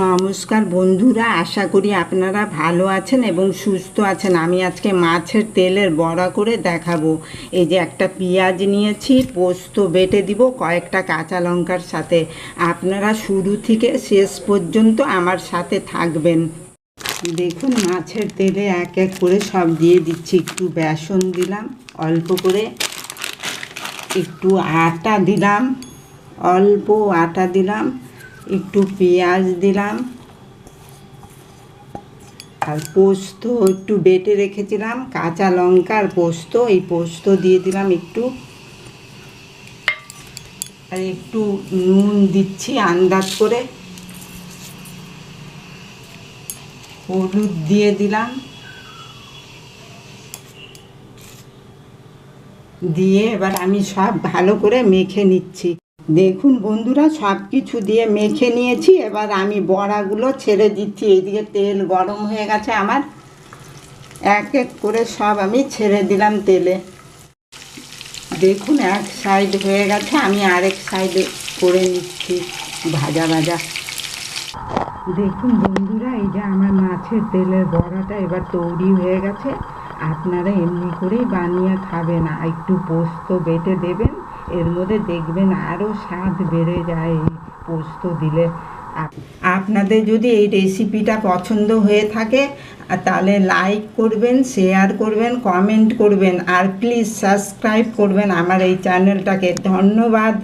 নমস্কার বন্ধুরা, আশা করি আপনারা ভালো আছেন এবং সুস্থ আছেন। আমি আজকে মাছের তেলের বড়া করে দেখাবো। এই যে একটা পেঁয়াজ নিয়েছি, পোস্ত বেটে দিব কয়েকটা কাঁচা লঙ্কার সাথে। আপনারা শুরু থেকে শেষ পর্যন্ত আমার সাথে থাকবেন। দেখুন, মাছের তেলে এক এক করে সব দিয়ে দিচ্ছি। একটু বেসন দিলাম অল্প করে, একটু আটা দিলাম, অল্প আটা দিলাম, একটু পেঁয়াজ দিলাম, আর পোস্ত একটু বেটে রেখেছিলাম, কাঁচা লঙ্কা আর পোস্ত, এই পোস্ত দিয়ে দিলাম একটু, আর একটু নুন দিচ্ছি আন্দাজ করে, হলুদ দিয়ে দিলাম, দিয়ে এবার আমি সব ভালো করে মেখে নিচ্ছি। দেখুন বন্ধুরা, সব কিছু দিয়ে মেখে নিয়েছি। এবার আমি বড়াগুলো ছেড়ে দিচ্ছি। এইদিকে তেল গরম হয়ে গেছে আমার, এক এক করে সব আমি ছেড়ে দিলাম তেলে। দেখুন এক সাইড হয়ে গেছে, আমি আরেক সাইডে করে নিচ্ছি ভাজা ভাজা। দেখুন বন্ধুরা, এই যে আমার মাছের তেলের বড়াটা এবার তৈরি হয়ে গেছে। আপনারা এমনি করেই বানিয়ে খাবেন, একটু পোস্ত বেটে দেবেন, এর মধ্যে দেখবেন আরও স্বাদ বেড়ে যায় এই পোস্ত দিলে। আপনাদের যদি এই রেসিপিটা পছন্দ হয়ে থাকে তাহলে লাইক করবেন, শেয়ার করবেন, কমেন্ট করবেন, আর প্লিজ সাবস্ক্রাইব করবেন আমার এই চ্যানেলটাকে। ধন্যবাদ।